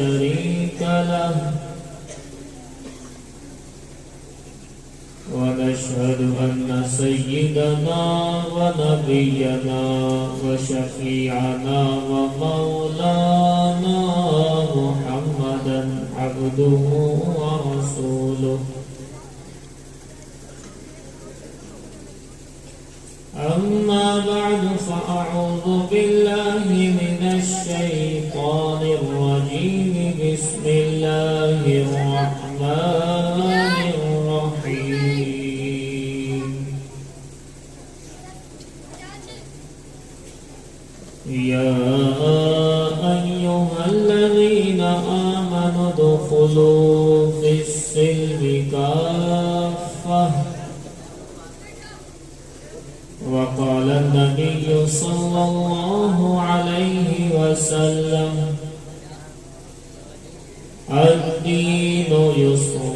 شريك له ونشهد أن سيدنا ونبينا وشفيعنا ومولانا محمدا عبده ورسوله أما بعد فأعوذ بالله من الشيطان الرجيم بسم الله الرحمن الرحيم يا أيها الذين آمنوا ادخلوا في السلم كافة وقال النبي صلى الله عليه وسلم الدين يسر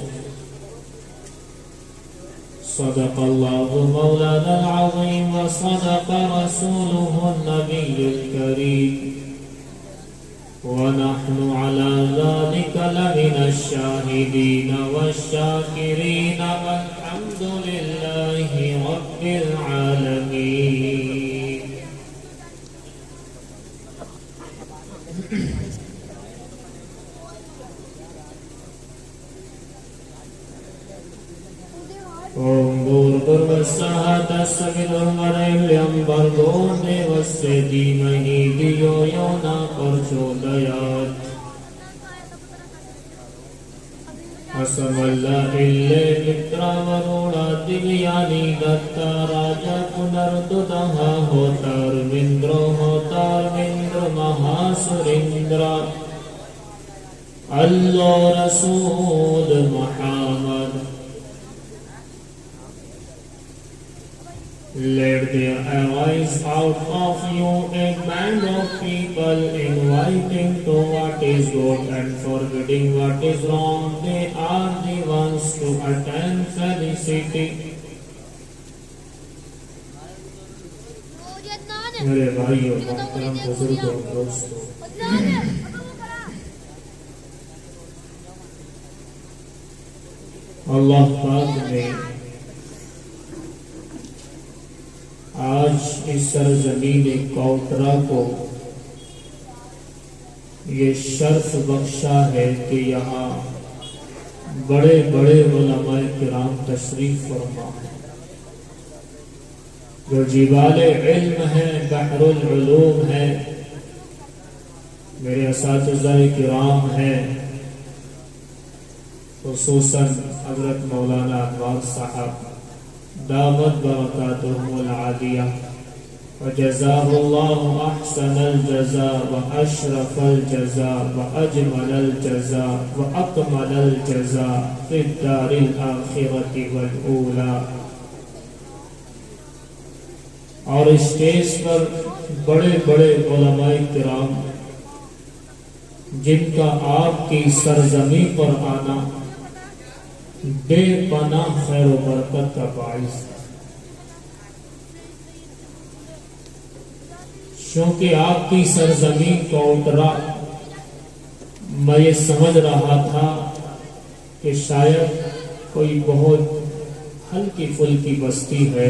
صدق الله مولانا العظيم وصدق رسوله النبي الكريم ونحن على ذلك لمن الشاهدين والشاكرين والحمد لله رب العالمين. انظر والساعة السبيل المريم برغون والسدي مهيديو يونا قرشو ديات حسم الله إلي مترا وروڑا دلیانی دتا راجا پنرددها ہوتار مندر مہاسرندرا اللہ رسول محمد. Let there arise out of you a band of people inviting to what is good and forbidding what is wrong. They are the ones to attain felicity. میرے بھائیوں محترم بزرگوں دوستوں، اللہ پاک نے آج اس سرزمین کوٹرا کو یہ شرف بخشا ہے کہ یہاں بڑے بڑے علماء کرام تشریف فرما ہے، جو جبال علم ہے، بحر العلوم ہے، میرے اساتذہ کرام ہیں، خصوصاً حضرت مولانا انوار صاحب دامت برکاتہم العالیہ وجزاہ اللہ احسن الجزاء واشرف الجزاء واجمل الجزاء واکمل الجزاء فی الدار الاخرۃ والاولی. اور اسٹیج پر بڑے بڑے علماء کرام جن کا آپ کی سرزمین پر آنا بے پناہ خیر و برکت کا باعث ہے، چونکہ آپ کی سرزمین کوٹرا میں یہ سمجھ رہا تھا کہ شاید کوئی بہت ہلکی پھلکی بستی ہے،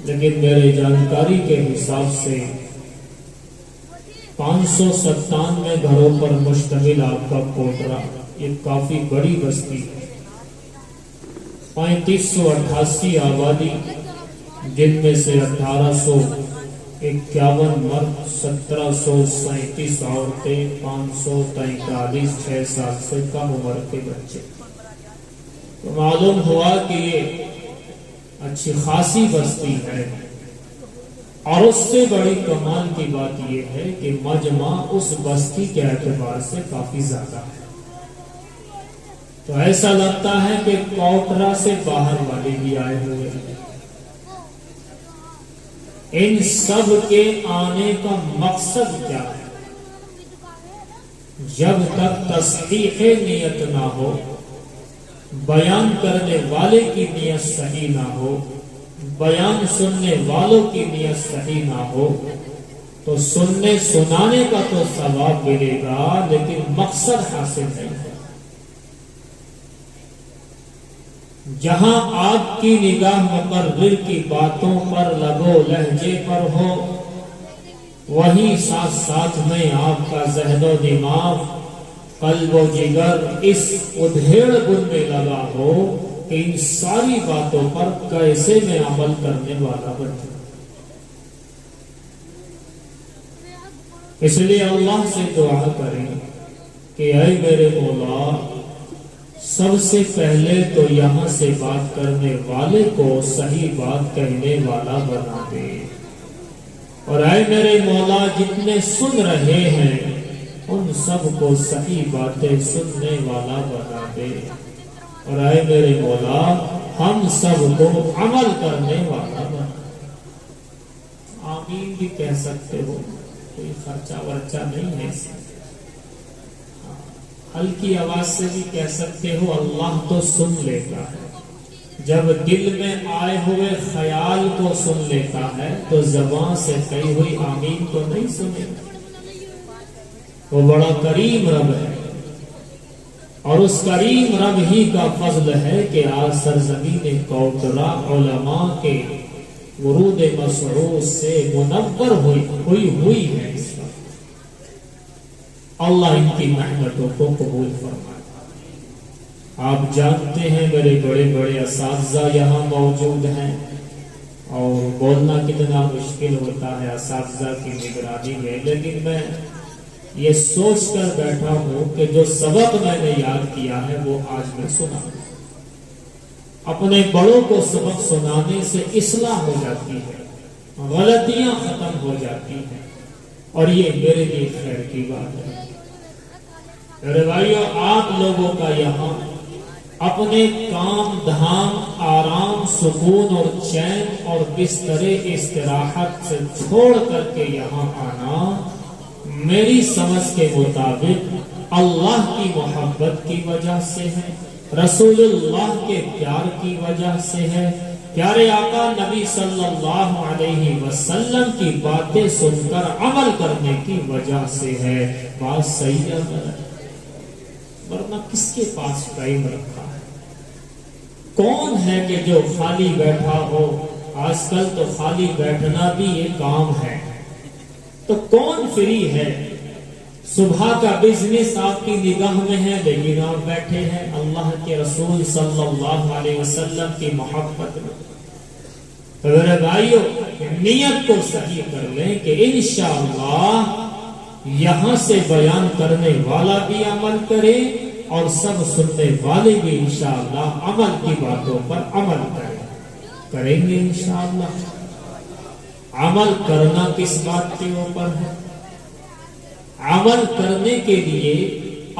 لیکن میرے جانکاری کے حساب سے 597 گھروں پر مشتمل آپ کا کوٹرا یہ کافی بڑی بستی ہے. 3588 آبادی، جن میں سے 1851 مرد، 1737 عورتیں، 543 6 سال سے کم عمر کے بچے. تو معلوم ہوا کہ یہ اچھی خاصی بستی ہے، اور اس سے بڑی کمال کی بات یہ ہے کہ مجمع اس بستی کے اعتبار سے کافی زیادہ ہے. تو ایسا لگتا ہے کہ کوٹرا سے باہر والے بھی آئے ہوئے ہیں. ان سب کے آنے کا مقصد کیا ہے؟ جب تک تصحیح نیت نہ ہو، بیان کرنے والے کی نیت صحیح نہ ہو، بیان سننے والوں کی نیت صحیح نہ ہو، تو سننے سنانے کا تو ثواب ملے گا، لیکن مقصد حاصل نہیں ہے۔ جہاں آپ کی نگاہ مقرر کی باتوں پر، لب و لہجے پر ہو، وہیں ساتھ ساتھ میں آپ کا ذہن و دماغ، قلب و جگر اس ادھیڑ بن میں لگا ہو کہ ان ساری باتوں پر کیسے میں عمل کرنے والا بنوں۔ اس لیے اللہ سے دعا کریں کہ اے میرے مولا، سب سے پہلے تو یہاں سے بات کرنے والے کو صحیح بات کہنے والا بنا دے، اور اے میرے مولا جتنے سن رہے ہیں ان سب کو صحیح باتیں سننے والا بنا دے، اور اے میرے مولا ہم سب کو عمل کرنے والا بنا دے۔ آمین بھی کہہ سکتے ہو، کوئی خرچہ ورچہ نہیں ہے، ہلکی آواز سے بھی کہہ سکتے ہو، اللہ تو سن لیتا ہے۔ جب دل میں آئے ہوئے خیال کو سن لیتا ہے تو زبان سے کہی ہوئی آمین کو نہیں سنے گا۔ وہ بڑا کریم رب ہے، اور اس کریم رب ہی کا فضل ہے کہ آج سرزمین کوثرہ علماء کے ورود مسعود سے منور ہوئی ہے۔ اس وقت اللہ ان کی محنتوں کو قبول فرمائے۔ آپ جانتے ہیں میرے بڑے بڑے اساتذہ یہاں موجود ہیں، اور بولنا کتنا مشکل ہوتا ہے اساتذہ کی نگرانی میں، لیکن میں یہ سوچ کر بیٹھا ہوں کہ جو سبق میں نے یاد کیا ہے وہ آج میں سنا۔ اپنے بڑوں کو سبق سنانے سے اصلاح ہو جاتی ہے، غلطیاں ختم ہو جاتی ہیں، اور یہ میرے لیے خیر کی بات ہے۔ میرے بھائیو، آپ لوگوں کا یہاں اپنے کام دھام، آرام، سکون اور چین اور بستر استراحت سے چھوڑ کر کے یہاں آنا میری سمجھ کے مطابق اللہ کی محبت کی وجہ سے ہے، رسول اللہ کے پیار کی وجہ سے ہے، پیارے آقا نبی صلی اللہ علیہ وسلم کی باتیں سن کر عمل کرنے کی وجہ سے ہے۔ بات صحیح ہے، ورنہ کس کے پاس ٹائم رکھا ہے؟ کون ہے کہ جو خالی بیٹھا ہو؟ آج کل تو خالی بیٹھنا بھی یہ کام ہے، تو کون فری ہے؟ صبح کا بزنس آپ کی نگاہ میں ہے، لیکن آپ بیٹھے ہیں اللہ کے رسول صلی اللہ علیہ وسلم کی محبت میں۔ تو میرے بھائیو، نیت کو صحیح کر لیں کہ انشاءاللہ یہاں سے بیان کرنے والا بھی عمل کرے اور سب سننے والے بھی انشاءاللہ عمل کی باتوں پر عمل کریں گے انشاءاللہ۔ عمل کرنا کس بات کے اوپر ہے؟ عمل کرنے کے لیے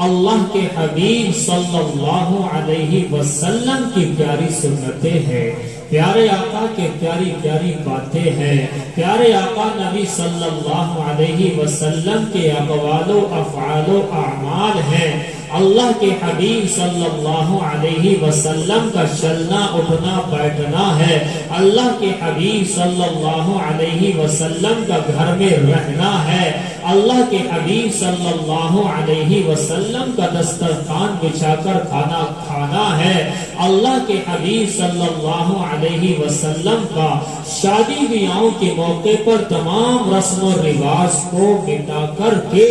اللہ کے حبیب صلی اللہ علیہ وسلم کی پیاری سنتیں ہیں، پیارے آقا کے پیاری پیاری باتیں ہیں، پیارے آقا نبی صلی اللہ علیہ وسلم کے اقوال و افعال و اعمال ہیں، اللہ کے حبیب صلی اللہ علیہ وسلم کا چلنا اٹھنا بیٹھنا ہے، اللہ کے حبیب صلی اللہ علیہ وسلم کا گھر میں رہنا ہے، اللہ کے حبیب صلی اللہ علیہ وسلم کا دسترخوان بچھا کر کھانا کھانا ہے، اللہ کے حبیب صلی اللہ علیہ وسلم کا شادی بیاہوں کے موقع پر تمام رسم و رواج کو مٹا کر کے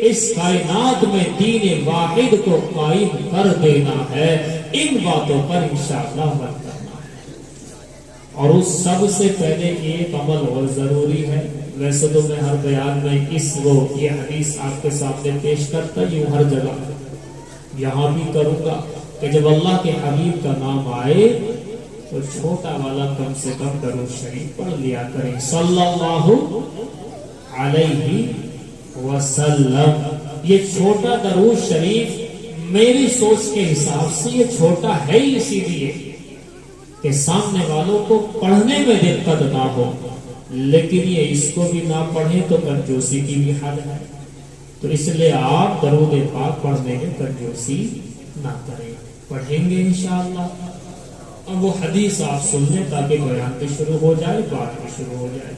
اس کائنات میں دین واحد کو قائم کر دینا ہے۔ ان باتوں پر انشاءاللہ عمل کرنا ہے، اور اس سب سے پہلے ایک عمل اور ضروری ہے۔ ویسے تو میں ہر بیان میں یہ حدیث آپ کے سامنے پیش کرتا ہوں ہر جگہ، یہاں بھی کروں گا کہ جب اللہ کے حبیب کا نام آئے تو چھوٹا والا کم سے کم درود شریف پڑھ لیا کریں، صلی اللہ علیہ وسلم۔ یہ چھوٹا درود شریف میری سوچ کے حساب سے یہ چھوٹا ہے ہی اسی لیے کہ سامنے والوں کو پڑھنے میں دقت نہ ہو، لیکن یہ اس کو بھی نہ پڑھیں تو کنجوسی کی بھی حد ہے، تو اس لیے آپ درود پاک پڑھنے میں کنجوسی نہ کریں، پڑھیں گے انشاءاللہ۔ اب وہ حدیث آپ سن لیں تاکہ بیان بھی شروع ہو جائے، بات بھی شروع ہو جائے۔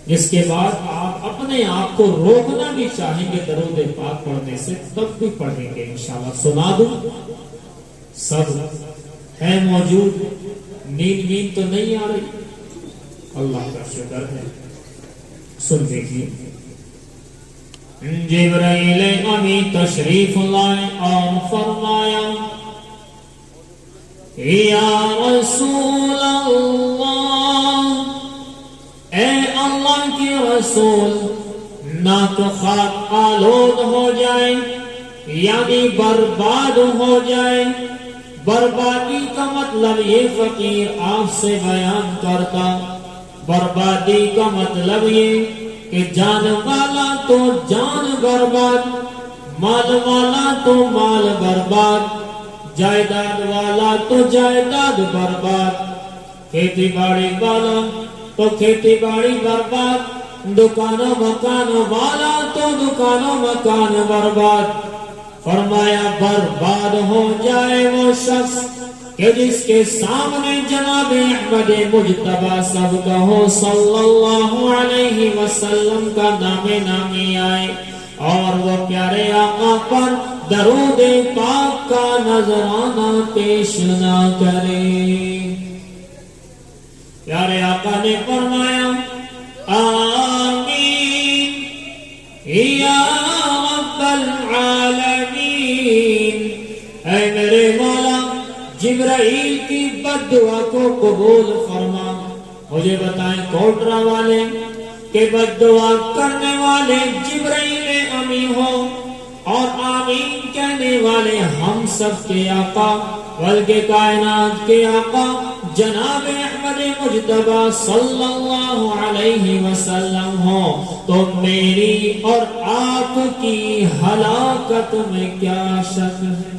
جس کے بعد آپ اپنے آپ کو روکنا بھی چاہیں گے درود پاک پڑھنے سے تب بھی پڑھیں گے انشاءاللہ. سنا دوں؟ سب ہے موجود؟ نیند تو نہیں آ رہی؟ اللہ کا شکر ہے. سن دیکھیے. جبرائیل امین تشریف لائے اور فرمایا یا رسول اللہ، اے اللہ کے رسول، نہ تو خاک آلود ہو جائے یعنی برباد ہو جائے. بربادی کا مطلب یہ فقیر آپ سے بیان کرتا. بربادی کا مطلب یہ کہ جان والا تو جان برباد، مال والا تو مال برباد، جائیداد والا تو جائیداد برباد، کھیتی باڑی والا تو کھیتی باڑی برباد، دکانوں مکان والا تو دکانوں مکان برباد. فرمایا برباد ہو جائے وہ شخص کہ جس کے سامنے جناب احمد مجتبی سب کہو صلی اللہ علیہ وسلم کا نام نامی آئے اور وہ پیارے آقا پر درود پاک کا نذرانہ پیش نہ کرے. پیارے آقا نے فرمایا آمین یا رب العالمین. اے میرے مولا جبرائیل کی بد دعا کو قبول فرما. مجھے بتائیں کوٹرا والے کہ بد دعا کرنے والے جبرائیل امین ہو اور آمین کہنے والے ہم سب کے آقا بلکہ کائنات کے آقا جناب احمد مجتبی صلی اللہ علیہ وسلم ہو تو میری اور آپ کی ہلاکت میں کیا شک ہے.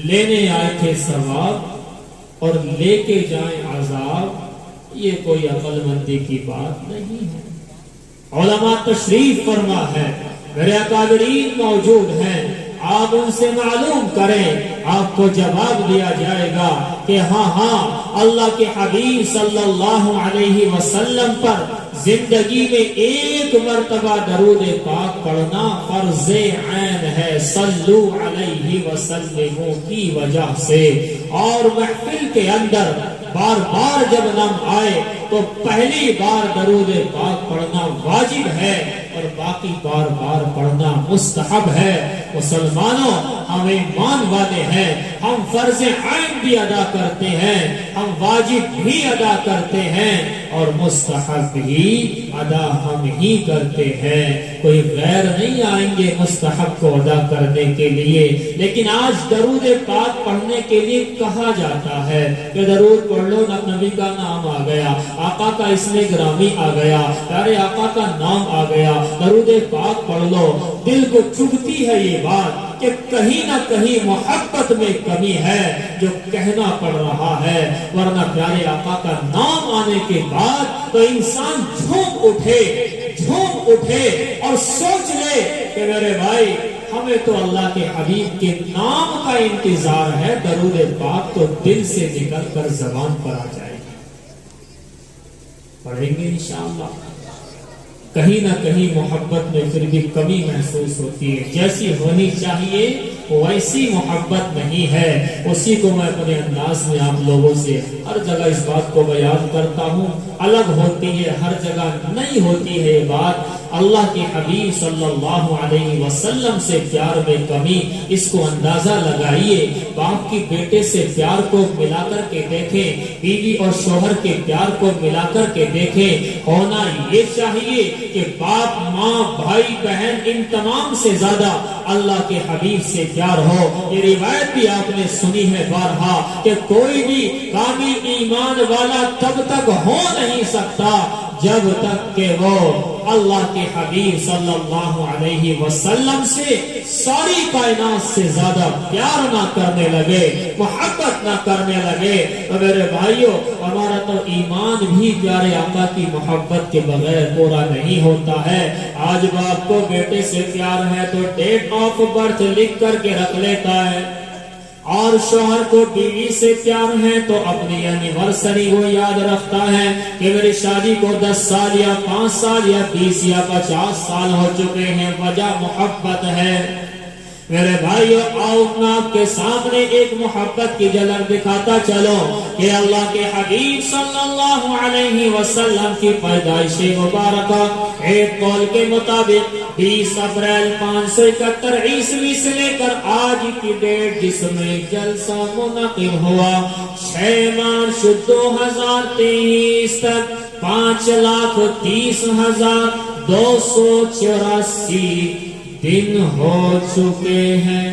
لینے آئے تھے ثواب اور لے کے جائیں عذاب، یہ کوئی عقل مندی کی بات نہیں ہے. علماء تشریف فرما ہے، میرے اکابرین موجود ہیں، آپ ان سے معلوم کریں، آپ کو جواب دیا جائے گا کہ ہاں اللہ کے حبیب صلی اللہ علیہ وسلم پر زندگی میں ایک مرتبہ درود پاک پڑھنا فرض عین ہے صلو علیہ وسلم کی وجہ سے. اور محفل کے اندر بار بار جب نام آئے تو پہلی بار درود پاک پڑھنا واجب ہے اور باقی بار بار پڑھنا مستحب ہے. مسلمانوں ہم ایمان والے ہیں، ہم فرض عین بھی ادا کرتے ہیں، ہم واجب بھی ادا کرتے ہیں اور مستحب بھی ادا ہم ہی کرتے ہیں. کوئی غیر نہیں آئیں گے مستحب کو ادا کرنے کے لیے. لیکن آج درود پاک پڑھنے کے لیے کہا جاتا ہے کہ درود پڑھ لو، نبی کا نام آ گیا، آقا کا اسم گرامی آ گیا، پیارے آقا کا نام آ گیا، درود پاک پڑھ لو. دل کو چبھتی ہے یہ بات کہ کہیں نہ کہیں محبت میں کمی ہے جو کہنا پڑ رہا ہے، ورنہ پیارے آقا کا نام آنے کے بعد تو انسان جھوم اٹھے اور سوچ لے کہ میرے بھائی ہمیں تو اللہ کے حبیب کے نام کا انتظار ہے. درود پاک تو دل سے نکل کر زبان پر آ جائے گی. پڑھیں گے انشاءاللہ. کہیں نہ کہیں محبت میں پھر بھی کمی محسوس ہوتی ہے. جیسی ہونی چاہیے ویسی محبت نہیں ہے. اسی کو میں اپنے انداز میں آپ لوگوں سے ہر جگہ اس بات کو بیان کرتا ہوں. الگ ہوتی ہے، ہر جگہ نہیں ہوتی ہے یہ بات. اللہ کے حبیب صلی اللہ علیہ وسلم سے پیار میں کمی، اس کو اندازہ لگائیے. باپ کی بیٹے سے پیار کو ملا کر کے دیکھیں، بیوی اور شوہر کے پیار کو ملا کر کے دیکھیں. ہونا یہ چاہیے کہ باپ، ماں، بھائی، بہن ان تمام سے زیادہ اللہ کے حبیب سے پیار ہو. یہ روایت بھی آپ نے سنی ہے بارہا کہ کوئی بھی کامل ایمان والا تب تک ہو نہیں سکتا جب تک کہ وہ اللہ کے حبیب صلی اللہ علیہ وسلم سے ساری کائنات سے زیادہ پیار نہ کرنے لگے، محبت نہ کرنے لگے. تو میرے بھائیوں، ہمارا تو ایمان بھی پیارے آقا کی محبت کے بغیر پورا نہیں ہوتا ہے. آج باپ کو بیٹے سے پیار ہے تو ڈیٹ آف برتھ لکھ کر کے رکھ لیتا ہے. اور شوہر کو بیوی سے پیار ہے تو اپنی اینیورسری کو یاد رکھتا ہے کہ میری شادی کو 10 سال یا 5 سال یا 20 یا 50 سال ہو چکے ہیں، وجہ محبت ہے۔ میرے بھائیو، آؤ میں آپ کے سامنے ایک محبت کی جھلک دکھاتا چلو کہ اللہ کے حبیب صلی اللہ علیہ وسلم کی پیدائش مبارکہ ایک قول کے مطابق 20 اپریل 571 عیسوی سے لے کر آج کی ڈیٹ جس میں جلسہ منعقد ہوا 6 مارچ 2023 تک 5,30,284 دن ہو چکے ہیں۔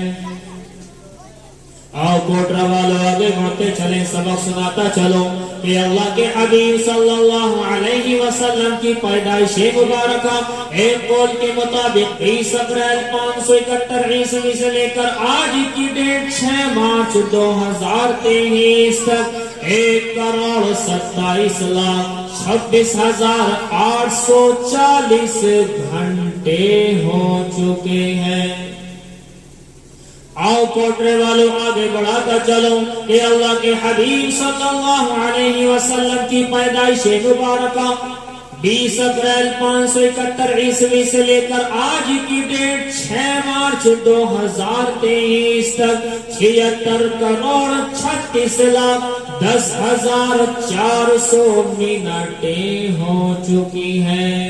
آؤ کوٹرا والوں آگے بڑھتے چلیں، سبق سناتا چلو کہ اللہ کے حبیب صلی اللہ علیہ وسلم کی پیدائش مبارکہ ایک قول کے مطابق 20 اپریل 571 عیسوی سے لے کر آج کی ڈیٹ 6 مارچ 2023 تک 1,26,840 گھنٹے ہو چکے ہیں۔ آؤ کوٹرے والوں آگے بڑھاتا چلو کہ اللہ کے حبیب صلی اللہ علیہ وسلم کی پیدائش مبارکہ 20 اپریل 571 عیسوی سے لے کر آج کی ڈیٹ 6 مارچ 2023 تک 76,36,10,400 منٹیں ہو چکی ہیں۔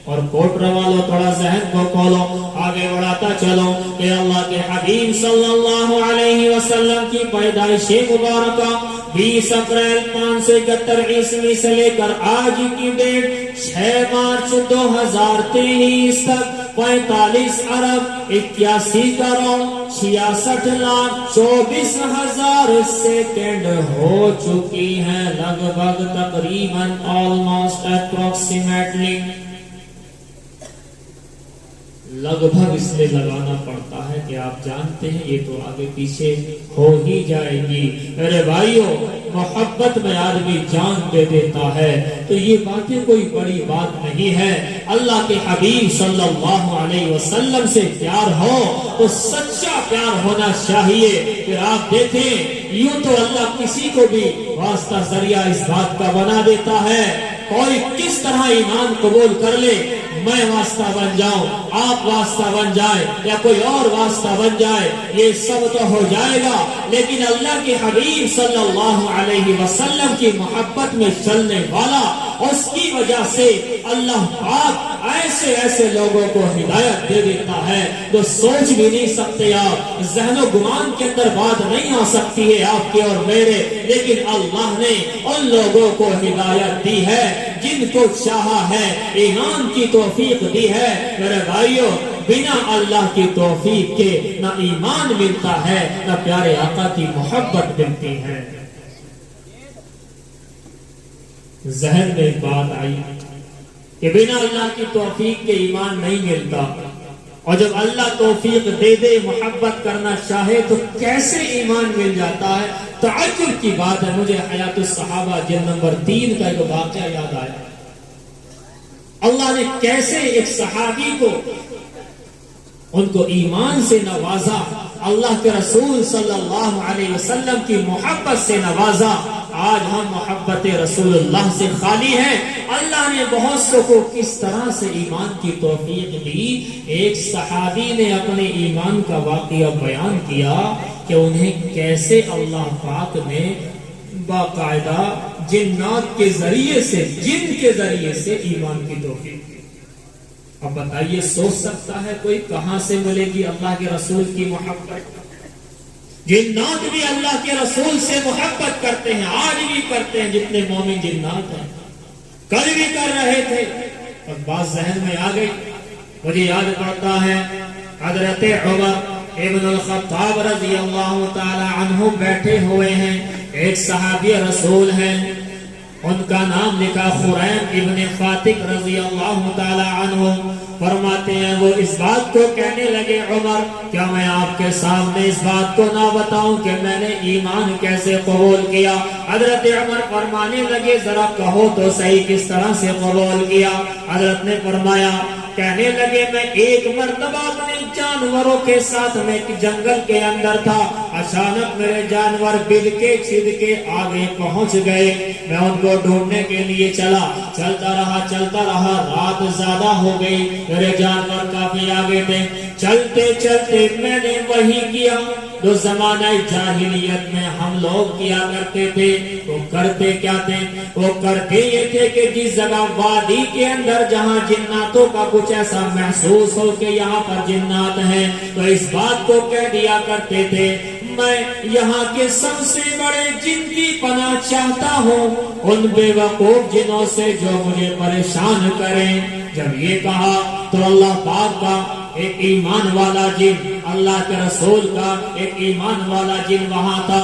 اور کوٹرا والوں تھوڑا ذہن کو کھولو، آگے بڑھاتا چلو کہ اللہ کے حبیب صلی اللہ علیہ وسلم کی پیدائش مبارکہ 20 اپریل 571 عیسوی سے لے کر آج کی ڈیٹ 6 مارچ 2023 تک 45 ارب 81 کروڑ 66 لاکھ 24,000 سیکنڈ ہو چکی ہیں، لگ بھگ تقریباً آلموسٹ اپروکسیمیٹلی لگ بھگ اس میں لگانا پڑتا ہے کہ آپ جانتے ہیں یہ تو آگے پیچھے ہو ہی جائے گی۔ میرے بھائیوں، محبت میں آدمی جان دے دیتا ہے تو یہ باتیں کوئی بڑی بات نہیں ہے۔ اللہ کے حبیب صلی اللہ علیہ وسلم سے پیار ہو تو سچا پیار ہونا چاہیے۔ پھر آپ دیکھیں یوں تو اللہ کسی کو بھی واسطہ ذریعہ اس بات کا بنا دیتا ہے، کوئی کس طرح ایمان قبول کر لے، میں واسطہ بن جاؤں، آپ واسطہ بن جائے یا کوئی اور واسطہ بن جائے، یہ سب تو ہو جائے گا، لیکن اللہ کے حبیب صلی اللہ علیہ وسلم کی محبت میں چلنے والا، اس کی وجہ سے اللہ پاک ایسے ایسے لوگوں کو ہدایت دے دیتا ہے جو سوچ بھی نہیں سکتے، آپ ذہن و گمان کے اندر بات نہیں آ سکتی ہے آپ کے اور میرے، لیکن اللہ نے ان لوگوں کو ہدایت دی ہے جن کو چاہا ہے، ایمان کی توفیق دی ہے۔ میرے بھائیوں، بنا اللہ کی توفیق کے نہ ایمان ملتا ہے نہ پیارے آقا کی محبت ملتی ہے۔ ذہن میں بات آئی کہ بنا اللہ کی توفیق کے ایمان نہیں ملتا، اور جب اللہ توفیق دے دے، محبت کرنا چاہے تو کیسے ایمان مل جاتا ہے۔ تعجب کی بات ہے، مجھے حیات الصحابہ جلد نمبر 3 کا ایک واقعہ یاد آیا۔ اللہ نے کیسے ایک صحابی کو ان کو ایمان سے نوازا، اللہ کے رسول صلی اللہ علیہ وسلم کی محبت سے نوازا۔ آج ہم محبت رسول اللہ سے خالی ہیں۔ اللہ نے بہت سو کو کس طرح سے ایمان کی توفیق دی۔ ایک صحابی نے اپنے ایمان کا واقعہ بیان کیا کہ انہیں کیسے اللہ پاک نے باقاعدہ جنات کے ذریعے سے، جن کے ذریعے سے ایمان کی توفیق دی۔ اب بتائیے، سوچ سکتا ہے کوئی کہاں سے ملے گی اللہ کے رسول کی محبت؟ جنات بھی اللہ کے رسول سے محبت کرتے ہیں، آج بھی کرتے ہیں، جتنے مومن جنات ہیں، کل بھی کر رہے تھے۔ اور بات ذہن میں آ گئی، مجھے یاد پڑتا ہے حضرت عمر ابن الخطاب رضی اللہ تعالی عنہ بیٹھے ہوئے ہیں، ایک صحابی رسول ہیں، ان کا نام لکھا خریم ابن فاتق رضی اللہ تعالی عنہ۔ فرماتے ہیں وہ اس بات کو کہنے لگے، عمر کیا میں آپ کے سامنے اس بات کو نہ بتاؤں کہ میں نے ایمان کیسے قبول کیا؟ حضرت عمر فرمانے لگے ذرا کہو تو صحیح کس طرح سے قبول کیا؟ حضرت نے فرمایا کہنے لگے میں ایک مرتبہ اپنے جانوروں کے ساتھ میں جنگل کے اندر تھا، اچانک میرے جانور بل کے چھد کے آگے پہنچ گئے، میں ان کو ڈھونڈنے کے لیے چلتا رہا، رات زیادہ ہو گئی، میرے جانور کافی آگے تھے، چلتے چلتے میں نے وہی کیا جو زمانہ جاہلیت میں ہم لوگ کیا کرتے تھے۔ وہ کرتے کیا تھے؟ وہ کرتے یہ تھے کہ جس جگہ وادی کے اندر جہاں جناتوں کا کچھ ایسا محسوس ہو کہ یہاں پر جنات ہیں، تو اس بات کو کہہ دیا کرتے تھے میں یہاں کے سب سے بڑے جن کی پناہ چاہتا ہوں، ان بے وقوف جنوں سے جو مجھے پریشان کریں۔ جب یہ کہا تو اللہ پاک کا ایک ایمان والا جن، اللہ کے رسول کا ایک ایمان والا جن وہاں تھا۔